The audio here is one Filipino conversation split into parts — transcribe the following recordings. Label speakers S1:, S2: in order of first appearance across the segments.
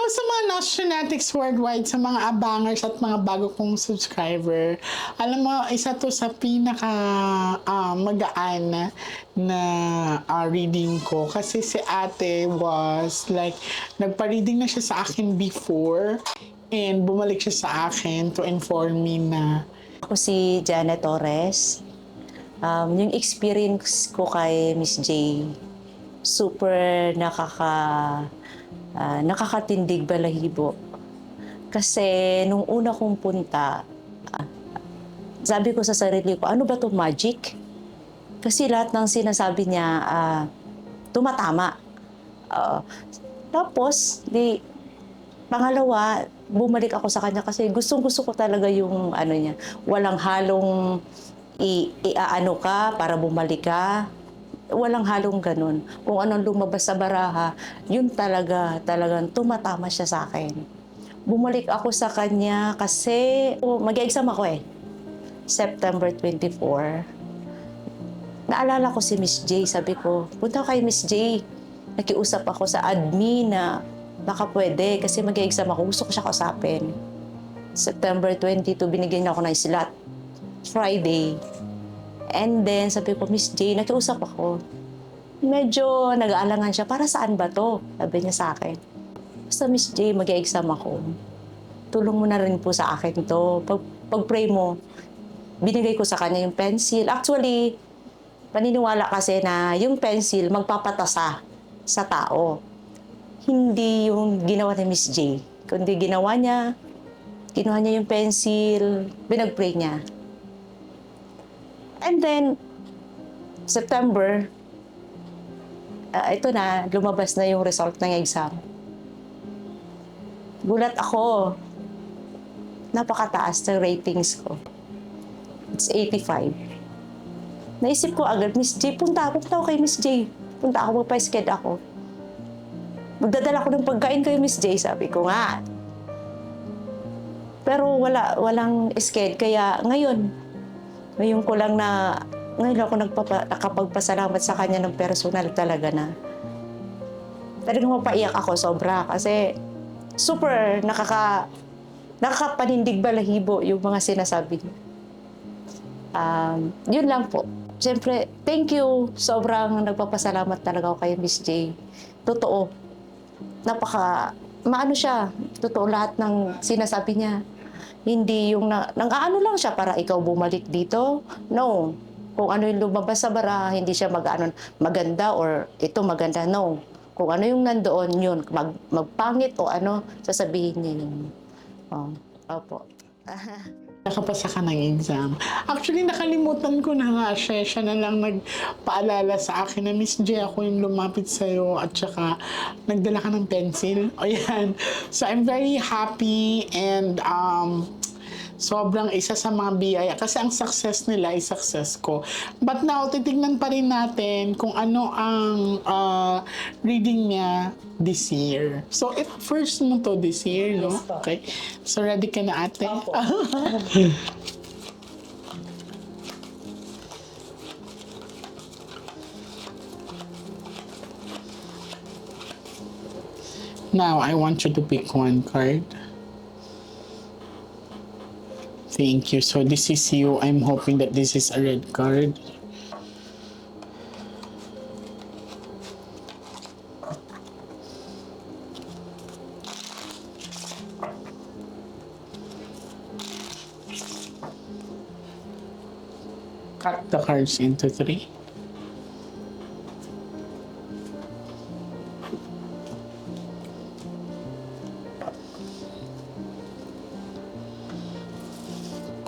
S1: sa mga Nostranautics Worldwide, sa mga abangers at mga bago kong subscriber, alam mo, isa to sa pinaka magaan na reading ko. Kasi si ate was like, nagpa-reading na siya sa akin before and bumalik siya sa akin to inform me na
S2: Ako si Janet Torres. Yung experience ko kay Miss J, super nakakatindig balahibo. Kasi nung una kong punta, sabi ko sa sarili ko, ano ba to magic? Kasi lahat ng sinasabi niya, tumatama. Tapos, pangalawa, bumalik ako sa kanya kasi gustong-gusto ko talaga yung ano niya. Walang halong iaano ka para bumalik ka. Walang halong ganun. Kung anong lumabas sa baraha, yun talagang tumatama siya sa akin. Bumalik ako sa kanya kasi mag-exam ako eh. September 24. Naalala ko si Miss J, sabi ko, punta kay Miss J. Nakiusap ako sa admin na baka pwede kasi mag-exam ako. Gusto ko siya kausapin. September 22, binigyan niya ako ng slot. Friday. And then, sabi ko, Miss J, nakiusap ako. Medyo nag-aalangan siya, para saan ba to? Sabi niya sa akin. Basta Miss J, mag-exam ako. Tulong mo na rin po sa akin to. Pag-pray mo, binigay ko sa kanya yung pencil. Actually, paniniwala kasi na yung pencil magpapatasa sa tao. Hindi yung ginawa ni Miss J. Kundi ginawa niya yung pencil, binag-pray niya. And then, September, ito na, lumabas na yung result ng exam. Gulat ako. Napakataas ng ratings ko. It's 85. Naisip ko agad, Miss J, punta ako kay Miss J. Punta ako, magpa-sked ako. Magdadala ko ng pagkain kay Miss J, sabi ko nga. Pero walang sked, kaya ngayon ko lang ngayon ako nakapagpasalamat sa kanya ng personal talaga na. Talagang mapaiyak ako sobra kasi super nakakapanindig balahibo yung mga sinasabi niya. Yun lang po. Siyempre, thank you. Sobrang nagpapasalamat talaga ako kay Miss J. Totoo. Maano siya. Totoo lahat ng sinasabi niya. Hindi yung nang-aano lang siya para ikaw bumalik dito. No. Kung ano yung lumabas sa bara, hindi siya maganda or ito maganda. No. Kung ano yung nandoon, yun. Magpangit o ano, sasabihin niya yun. Opo.
S1: nakapasa ka ng exam. Actually, nakalimutan ko na nga siya. Siya na lang nagpaalala sa akin na, Miss J, ako yung lumapit sa'yo at saka nagdala ka ng pencil. O yan. So, I'm very happy and sobrang isa sa mga biyaya. Kasi ang success nila ay success ko. But now, titignan pa rin natin kung ano ang reading niya this year. So, first mo to this year, no?
S2: Yes, po.
S1: Okay. So, ready ka na, ate?
S2: Opo.
S1: Now, I want you to pick one card. Thank you. So, this is you. I'm hoping that this is a red card. Cut the cards into 3.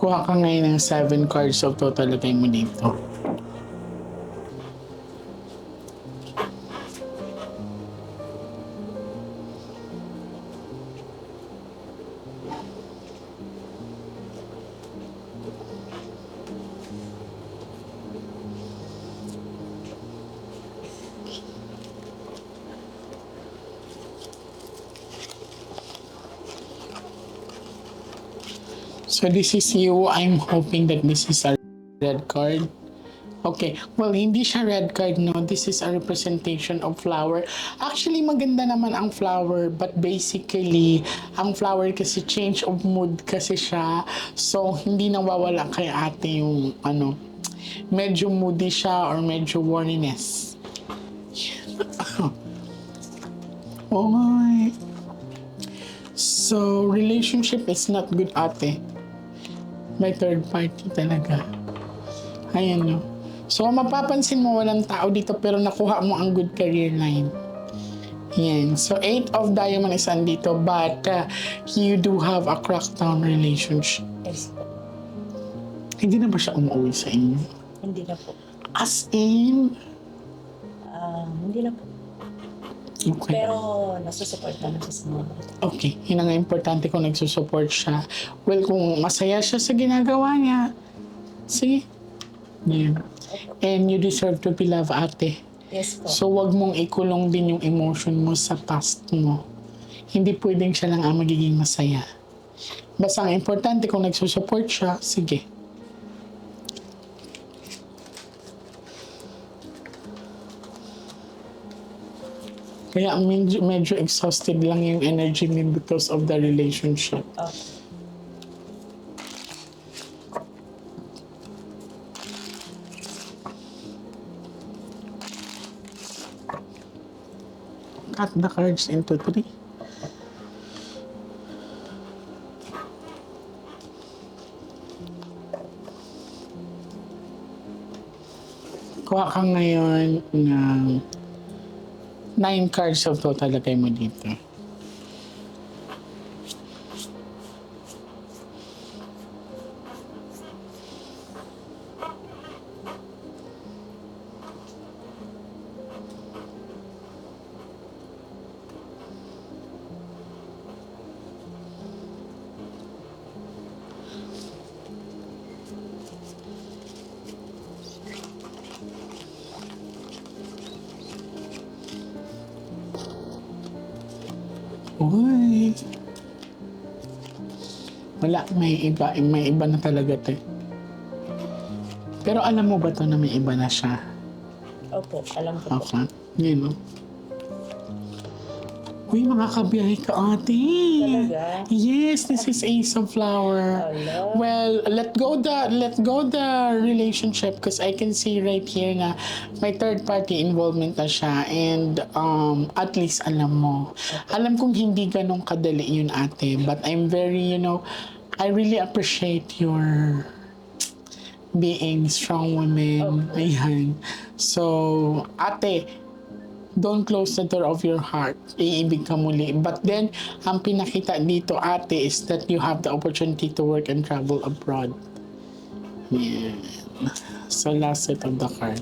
S1: Kuha ka ngayon ng 7 cards of total lagay mo dito. So this is you. I'm hoping that this is a red card. Okay, well, hindi siya red card, no? This is a representation of flower. Actually, maganda naman ang flower, but basically, ang flower kasi change of mood kasi siya. So, hindi nawawala kay ate yung, medyo moody siya or medyo worriness. Oy. So, relationship is not good, ate. May third party talaga. Ayan, no? So, mapapansin mo walang tao dito pero nakuha mo ang good career line. Yan. So, 8 of diamond is andito but you do have a crackdown relationship.
S2: Yes po.
S1: Hindi na ba siya umuwi sa inyo?
S2: Hindi na po.
S1: As in?
S2: Hindi na po.
S1: Okay.
S2: Pero nasusupport naman siya sa mga bata.
S1: Okay. Yun ang importante kung nagsusupport siya. Well, kung masaya siya sa ginagawa niya, sige. Yeah. And you deserve to be loved, ate.
S2: Yes po.
S1: So, wag mong ikulong din yung emotion mo sa past mo. Hindi pwedeng siya lang ang magiging masaya. Basta ang importante kung nagsusupport siya, sige. Kaya medyo exhausted lang yung energy mo because of the relationship.
S2: Okay.
S1: Cut the cards into 3. Kuha ka ngayon ng 9 cards of total lagay mo dito. Uy. Wala, may iba na talaga to. Pero alam mo ba to na may iba na siya?
S2: Opo, alam ko po.
S1: Okay. Yun, no? Uy, makakabiyahe ka, ate.
S2: Talaga?
S1: Yes, this is Ace of Flower.
S2: Ala.
S1: Well, let go the relationship because I can see right here na may third party involvement na siya and at least alam mo. Alam kong hindi ganun kadali yun, ate, but I'm very, I really appreciate your being strong woman. Ayan. So, ate, don't close the door of your heart. Iibig ka muli. But then, ang pinakita dito, ate, is that you have the opportunity to work and travel abroad. Yeah. So, last set of the card.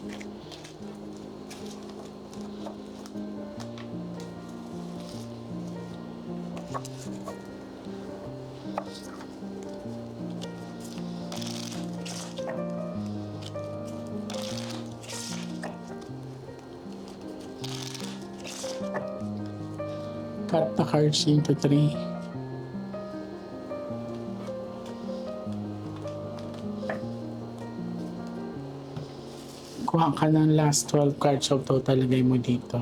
S1: Cut the cards into 3. Kuha ka ng last 12 cards of total, lagay mo dito.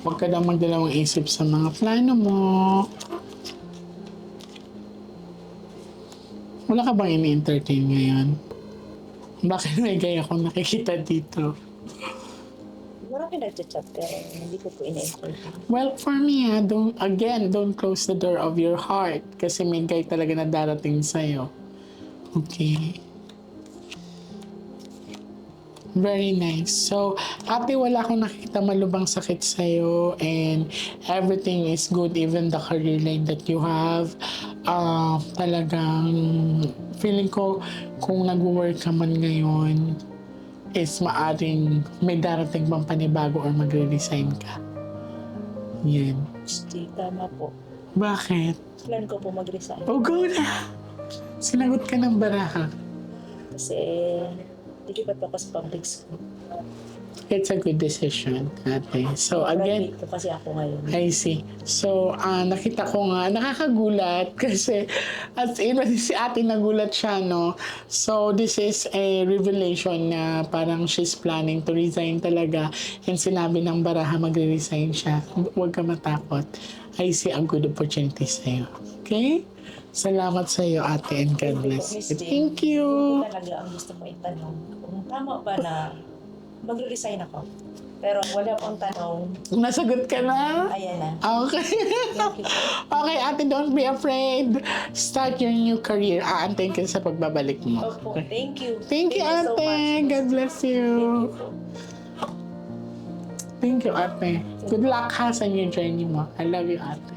S1: Huwag ka daw magdalawang isip sa mga plano mo. Wala ka bang ini-entertain ngayon? Bakit may gaya akong nakikita dito?
S2: Marami nagchat-chat pero hindi ko po ina-entertain.
S1: Well, for me, don't close the door of your heart kasi may guy talaga na darating sa'yo. Okay. Very nice. So, ate, wala akong nakikita malubang sakit sa'yo and everything is good, even the career line that you have. Talagang feeling ko kung nag-work ka man ngayon is maaring may darating bang panibago or magre-resign ka. Yan.
S2: Stay, tama po.
S1: Bakit?
S2: Plan ko po mag-resign.
S1: Oh, go na! Sinagot ka ng baraha.
S2: Kasi lipat ako sa public school.
S1: It's a good decision, ate. So, again,
S2: Graduate po kasi ako ngayon.
S1: I see. So, nakita ko nga, nakakagulat kasi as in, si ate nagulat siya, no? So, this is a revelation na parang she's planning to resign talaga and sinabi ng baraha magre-resign siya. Huwag ka matakot. I see a good opportunity sa'yo. Okay? Salamat sa'yo, ate, and God bless you. Thank you.
S2: Ito talaga ang gusto ko itanong. Kung tama ba na magre-resign ako? Pero wala pang tanong.
S1: Nasagot ka na?
S2: Ayan na.
S1: Okay.
S2: Thank you po.
S1: Okay, ate, don't be afraid. Start your new career. Aantayin ka sa pagbabalik mo.
S2: Opo, thank you.
S1: Thank you,
S2: so
S1: ate.
S2: much.
S1: God bless you.
S2: Thank you po.
S1: Thank you, ate. Good luck ha sa new journey mo. I love you, ate.